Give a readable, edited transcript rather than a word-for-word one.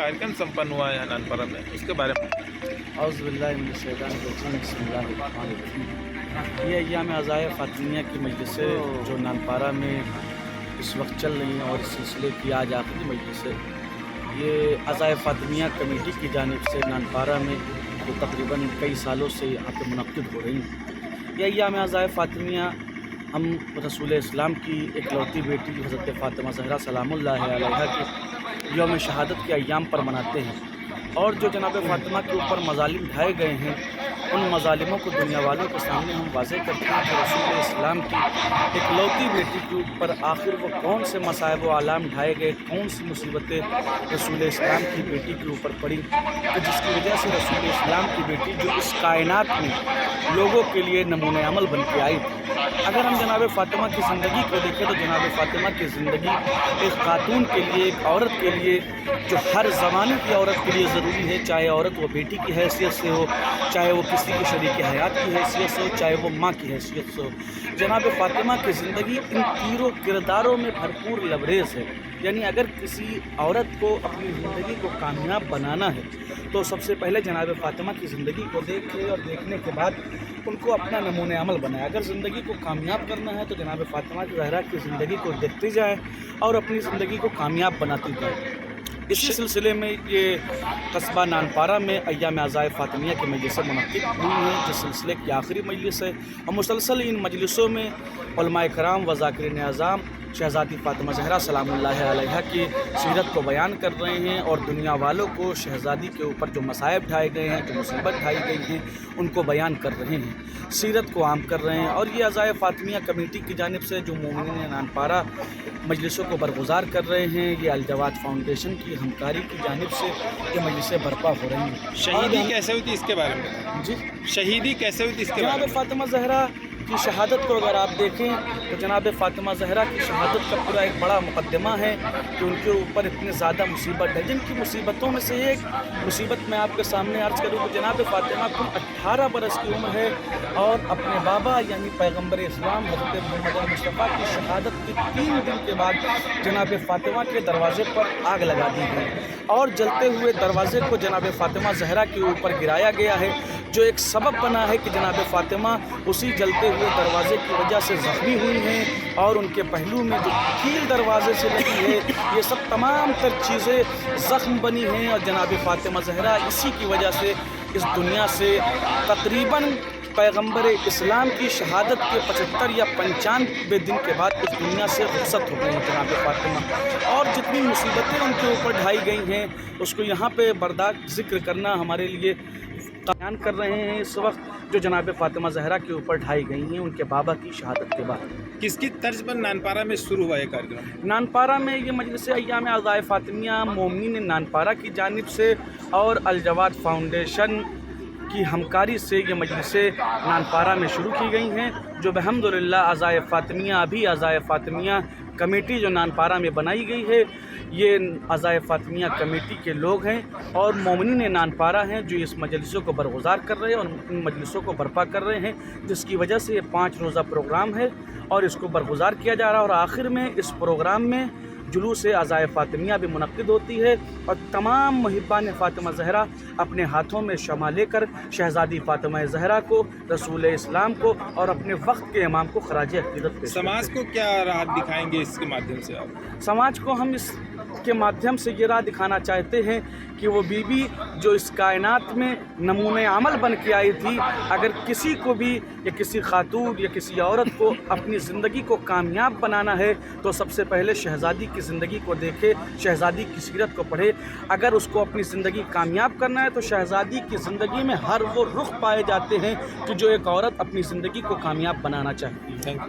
कार्यक्रम संपन्न हुआ है नानपारा में, उसके बारे में। औज़ुबिल्लाहि बिस्मिल्लाहिर्रहमानिर्रहीम। ये अय्याम अज़ाए फ़ातिमिया की मजलिस जो नानपारा में इस वक्त चल रही हैं और इस सिलसिले की आज आखिरी मजलिस है। ये अज़ाए फ़ातिमिया कमेटी की जानिब से नानपारा में जो तकरीबन कई सालों से यहाँ पर मुनक़्क़िद हो रही हैं। ये अय्याम अज़ाए फ़ातिमिया हम रसूल इस्लाम की इकलौती बेटी हज़रत फ़ातिमा ज़हरा सलामुल्लाह अलैहा की यौम शहादत के अय्याम पर मनाते हैं। और जो जनाब फ़ातिमा के ऊपर मज़ालिम ढाए गए हैं, उन मज़ालिमों को दुनिया वालों के सामने हम वाज़ेह करते हैं कि रसूल इस्लाम की इकलौती बेटी के ऊपर आखिर वो कौन से मसाइब व आलाम ढाए गए, कौन सी मुसीबतें रसूल इस्लाम की बेटी के ऊपर पड़ी, तो जिसकी वजह से रसूल इस्लाम की बेटी जो इस कायनात में लोगों के लिए नमूने अमल बन के आई थी। अगर हम जनाब फ़ातिमा की ज़िंदगी को देखें तो जनाब फ़ातिमा की ज़िंदगी एक खातून के लिए, एक औरत के लिए, जो हर ज़माने की औरत के लिए ज़रूरी है, चाहे औरत वो बेटी की हैसियत से हो, चाहे वो किसी की शरीक हयात की हैसियत से हो, चाहे वो माँ की हैसियत से हो। जनाब फ़ातिमा की ज़िंदगी इन तीनों किरदारों में भरपूर लबरेज़ है। यानी अगर किसी औरत को अपनी ज़िंदगी को कामयाब बनाना है तो सबसे पहले जनाब फ़ातिमा की ज़िंदगी को देखे और देखने के बाद उनको अपना नमूने अमल बनाए। अगर ज़िंदगी को कामयाब करना है तो जनाब फ़ातिमा ज़हरा की ज़िंदगी को देखती जाए और अपनी ज़िंदगी को कामयाब बनाती जाए। इसी सिलसिले में ये कस्बा नानपारा में अय्याम अज़ाए फ़ातिमिया की मजलिसें मुनक़्क़िद हुई हैं, जिस सिलसिले की आखिरी मजलिस है। और मुसलसल इन मजलिसों में उलमाए कराम व ज़ाकिरीन आज़ाम शहज़ादी फ़ातिमा ज़हरा सलामुल्लाह अलैहा की सीरत को बयान कर रहे हैं और दुनिया वालों को शहज़ादी के ऊपर जो मसाइब ढाए गए हैं, जो मुसीबत ढाई गई हैं, उनको बयान कर रहे हैं, सीरत को आम कर रहे हैं। और ये अज़ाए फ़ातिमिया कमेटी की जानिब से जो मोमिनीन नानपारा मजलिसों को बरगुज़ार कर रहे हैं, ये अल-जवाद फाउंडेशन की हमकारी की जानिब से ये मजलिसें बर्पा हो रही हैं। शहीदी कैसे हुई थी इसके बारे में जी, शहीदी कैसे हुई थी इसके बारे जनाब में। फ़ातिमा ज़हरा की शहादत को अगर आप देखें तो जनाब फ़ातिमा ज़हरा की शहादत का पूरा एक बड़ा मुकद्दमा है कि उनके ऊपर इतनी ज़्यादा मुसीबत है। जिनकी मुसीबतों में से एक मुसीबत मैं आपके सामने अर्ज़ करूँ तो जनाब फ़ातिमा को 18 बरस की उम्र है और अपने बाबा यानी पैगम्बर इस्लाम हज़रत मोहम्मद मुस्तफ़ा की शहादत के 3 दिन के बाद जनाब फ़ातिमा के दरवाज़े पर आग लगा दी गई और जलते हुए दरवाज़े को जनाब फ़ातिमा ज़हरा के ऊपर गिराया गया है, जो एक सबब बना है कि जनाब फ़ातिमा उसी जलते हुए दरवाज़े की वजह से ज़ख्मी हुई हैं और उनके पहलू में जो कील दरवाज़े से लगी है, ये सब तमाम तर चीज़ें ज़ख्म बनी हैं और जनाब फ़ातिमा ज़हरा इसी की वजह से इस दुनिया से तकरीबन पैगम्बर इस्लाम की शहादत के 75 या 95 दिन के बाद इस दुनिया से रुखसत हो गई जनाब फ़ातिमा। और जितनी मुसीबतें उनके ऊपर ढाई गई हैं उसको यहाँ पे बर्दाश्त ज़िक्र करना हमारे लिए बयान कर रहे हैं इस वक्त, जो जनाब फ़ातिमा ज़हरा के ऊपर ढाई गई हैं उनके बाबा की शहादत के बाद। किसकी तर्ज पर नानपारा में शुरू हुआ ये कार्यक्रम। नानपारा में ये मजलिस अय्याम अज़ाए फ़ातिमिया मोमिनीन नानपारा की जानिब से और अल-जवाद फाउंडेशन की हमकारी से ये मजलिसें नानपारा में शुरू की गई हैं, जो अल्हम्दुलिल्लाह अज़ाए फ़ातिमिया अभी अज़ाए फ़ातिमिया कमेटी जो नानपारा में बनाई गई है, ये अज़ाए फ़ातिमिया कमेटी के लोग हैं और मोमिनीन नानपारा हैं जो इस मजलिसों को बरगुज़ार कर रहे हैं और इन मजलिसों को बर्पा कर रहे हैं, जिसकी वजह से ये 5 रोज़ा प्रोग्राम है और इसको बरगुज़ार किया जा रहा है। और आखिर में इस प्रोग्राम में जुलूस अज़ाए फ़ातिमिया भी मुनक़्क़िद होती है और तमाम मुहिब्बान फ़ातिमा ज़हरा अपने हाथों में शमा लेकर शहज़ादी फ़ातिमा ज़हरा को, रसूल इस्लाम को और अपने वक्त के इमाम को ख़राज अक़ीदत पेश समाज को क्या राह दिखाएंगे इसके माध्यम से आप। समाज को हम इस के माध्यम से ये राह दिखाना चाहते हैं कि वो बीबी जो इस कायनात में नमूने अमल बन के आई थी, अगर किसी को भी या किसी खातून या किसी औरत को अपनी ज़िंदगी को कामयाब बनाना है तो सबसे पहले शहज़ादी की ज़िंदगी को देखे, शहज़ादी की सीरत को पढ़े। अगर उसको अपनी ज़िंदगी कामयाब करना है तो शहज़ादी की ज़िंदगी में हर वो रुख पाए जाते हैं कि जो एक औरत अपनी ज़िंदगी को कामयाब बनाना चाहती है। Thank you.